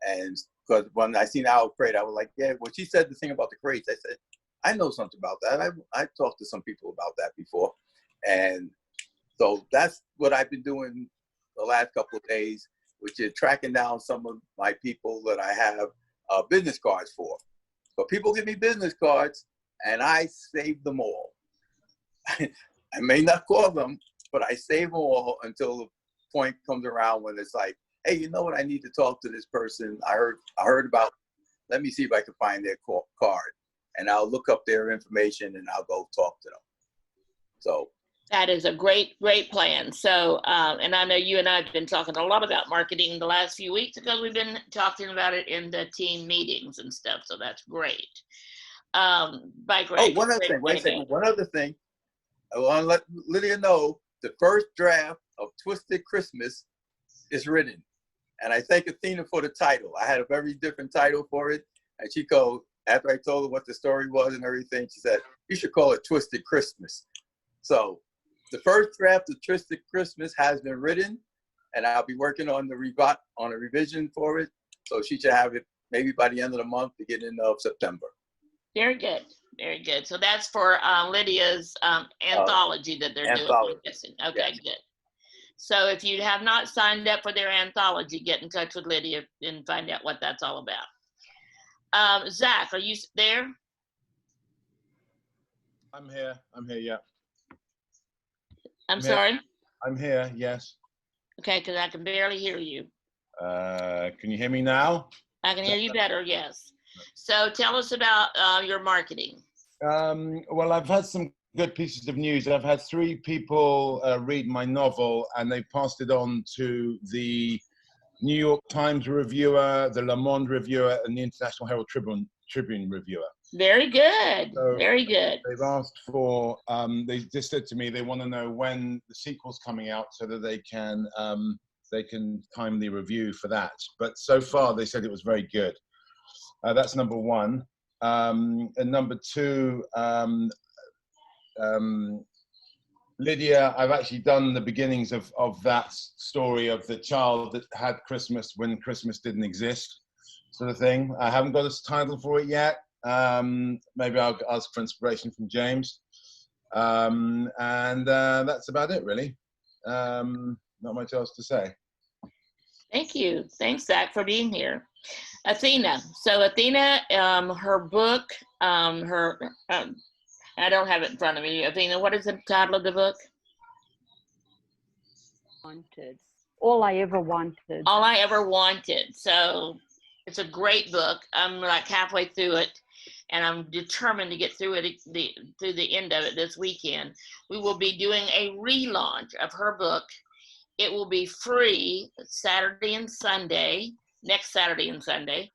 B: And because when I seen Owl Crate, I was like, yeah, when she said the thing about the crates, I said, I know something about that. I talked to some people about that before. And so that's what I've been doing the last couple of days, which is tracking down some of my people that I have business cards for. But people give me business cards, and I save them all. I may not call them, but I save them all until the point comes around when it's like, hey, you know what? I need to talk to this person. I heard about, let me see if I can find their card. And I'll look up their information and I'll go talk to them. So
A: that is a great plan. So, and I know you and I have been talking a lot about marketing the last few weeks because we've been talking about it in the team meetings and stuff. So that's great. By Greg.
B: Oh, one other thing. Wait a second. One other thing. I want to let Lydia know the first draft of Twisted Christmas is written. And I thank Athena for the title. I had a very different title for it. And she called, after I told her what the story was and everything, she said, you should call it Twisted Christmas. So the first draft of Twisted Christmas has been written, and I'll be working on a revision for it. So she should have it maybe by the end of the month, beginning of September.
A: Very good. Very good. So that's for Lydia's anthology that they're doing. Okay,
B: yes.
A: Good. So if you have not signed up for their anthology, get in touch with Lydia and find out what that's all about. Zach, are you there?
I: I'm here, yeah.
A: I'm sorry?
I: I'm here, yes.
A: Okay, because I can barely hear you.
I: Can you hear me now?
A: I can hear you better, yes. So tell us about your marketing.
I: Well, I've had some good pieces of news. I've had 3 people read my novel, and they passed it on to the New York Times reviewer, the Le Monde reviewer, and the International Herald Tribune reviewer.
A: Very good.
I: So
A: very good.
I: They've asked for, they just said to me they want to know when the sequel's coming out so that they can time the review for that. But so far, they said it was very good. That's number 1. And number 2, Lydia, I've actually done the beginnings of that story of the child that had Christmas when Christmas didn't exist, sort of thing. I haven't got a title for it yet. Maybe I'll ask for inspiration from James. And that's about it, really. Not much else to say.
A: Thank you. Thanks, Zach, for being here. Athena. So Athena, her book, I don't have it in front of me. Athena, what is the title of the book?
J: Wanted. All I Ever Wanted.
A: All I Ever Wanted. So it's a great book. I'm like halfway through it, and I'm determined to get through it through the end of it this weekend. We will be doing a relaunch of her book. It will be free Saturday and Sunday, next Saturday and Sunday.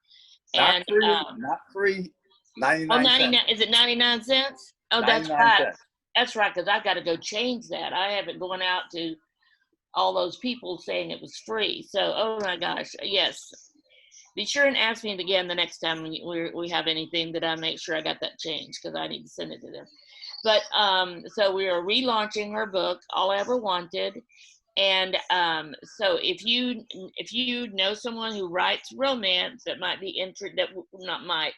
B: Not free, 99 cents.
A: Is it 99 cents? Oh, that's right. That's right, because I've got to go change that. I haven't gone out to all those people saying it was free. So, oh my gosh, yes. Be sure and ask me again the next time we have anything that I make sure I got that changed, because I need to send it to them. But so we are relaunching her book, All I Ever Wanted. And so if you know someone who writes romance that might be interested,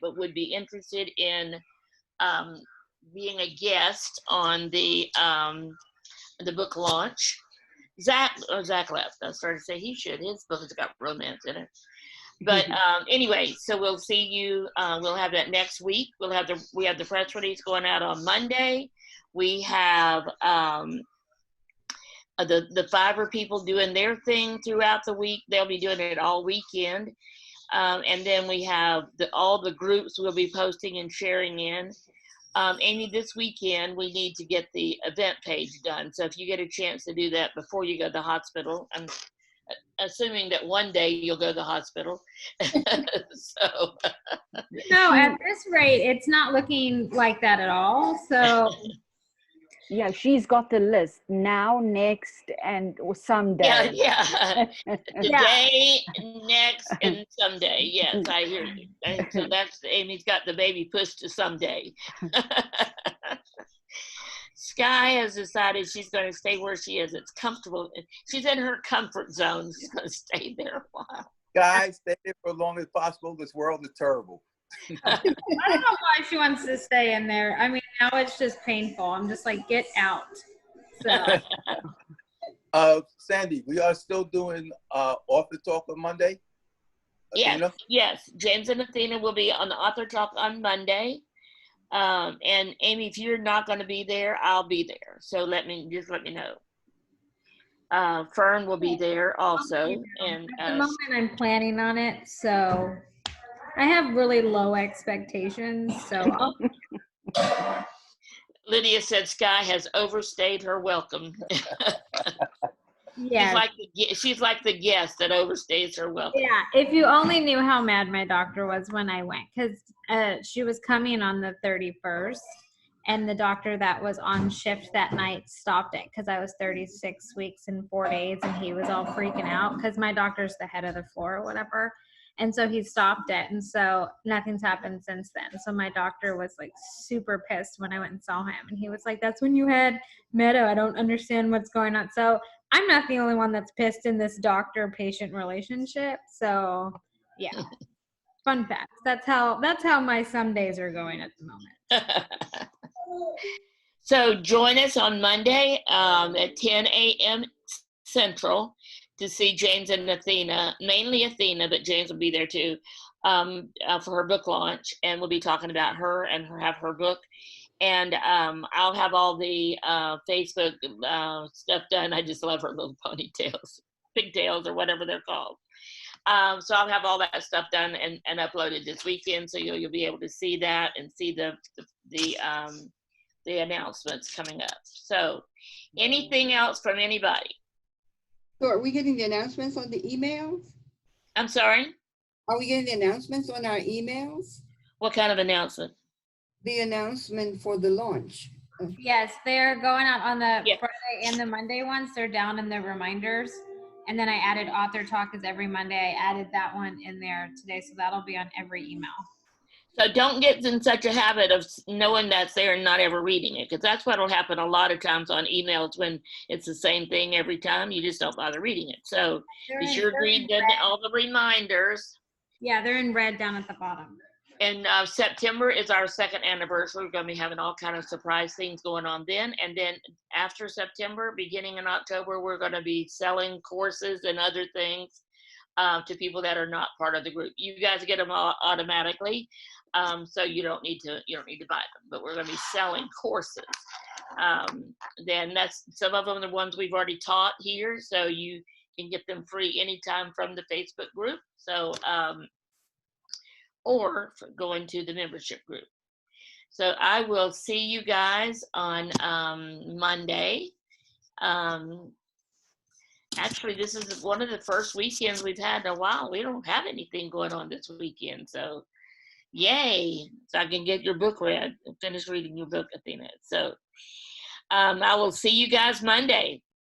A: would be interested in being a guest on the book launch. Zach left. I started to say he should. His book has got romance in it. But anyway, so we'll see you. We'll have that next week. We have the press release going out on Monday. We have the Fiverr people doing their thing throughout the week. They'll be doing it all weekend. And then we have all the groups we'll be posting and sharing in. Amy, this weekend, we need to get the event page done. So if you get a chance to do that before you go to the hospital, I'm assuming that one day you'll go to the hospital. So.
K: No, at this rate, it's not looking like that at all. So
J: Yeah, she's got the list now, next, and or someday.
A: Yeah. Today, next, and someday. Yes, I hear you. And so that's Amy's got the baby pushed to someday. Sky has decided she's going to stay where she is. It's comfortable. She's in her comfort zone. She's going to stay there a while.
B: Guys, stay there for as long as possible. This world is terrible.
K: I don't know why she wants to stay in there. I mean, now it's just painful. I'm just like, get out. So.
B: Sandy, we are still doing Author Talk on Monday.
A: Yes,
B: Athena?
A: yes. James and Athena will be on the Author Talk on Monday. And Amy, if you're not going to be there, I'll be there. So let me know. Fern will be there also. And
K: at the moment, I'm planning on it, so I have really low expectations. So
A: Lydia said Sky has overstayed her welcome.
K: yeah,
A: she's like the guest that overstays her welcome.
K: yeah. If you only knew how mad my doctor was when I went, because she was coming on the 31st, and the doctor that was on shift that night stopped it because I was 36 weeks and 4 days, and he was all freaking out because my doctor's the head of the floor or whatever. And so he stopped it. And so nothing's happened since then. So my doctor was like super pissed when I went and saw him. And he was like, that's when you had Meadow. I don't understand what's going on. So I'm not the only one that's pissed in this doctor-patient relationship. So yeah, fun fact. That's how my some days are going at the moment.
A: So join us on Monday at 10 a.m. Central to see James and Athena, mainly Athena, but James will be there too, for her book launch. And we'll be talking about her and have her book. And I'll have all the Facebook stuff done. I just love her little ponytails, pigtails, or whatever they're called. So I'll have all that stuff done and uploaded this weekend. So you'll be able to see that and see the announcements coming up. So anything else from anybody?
H: So are we getting the announcements on the emails?
A: I'm sorry?
H: Are we getting the announcements on our emails?
A: What kind of announcement?
H: The announcement for the launch.
K: Yes, they're going out on the Friday and the Monday ones. They're down in the reminders. And then I added Author Talk is every Monday. I added that one in there today. So that'll be on every email.
A: So don't get in such a habit of knowing that's there and not ever reading it, because that's what will happen a lot of times on emails when it's the same thing every time. You just don't bother reading it. So be sure to read all the reminders.
K: Yeah, they're in red down at the bottom.
A: And September is our 2nd anniversary. We're going to be having all kind of surprise things going on then. And then after September, beginning in October, we're going to be selling courses and other things to people that are not part of the group. You guys get them automatically. So you don't need to buy them, but we're going to be selling courses. Then that's some of them, the ones we've already taught here. So you can get them free anytime from the Facebook group. So, or going to the membership group. So I will see you guys on Monday. Actually, this is one of the first weekends we've had in a while. We don't have anything going on this weekend. So yay. So I can get your book read and finish reading your book, Athena. So I will see you guys Monday.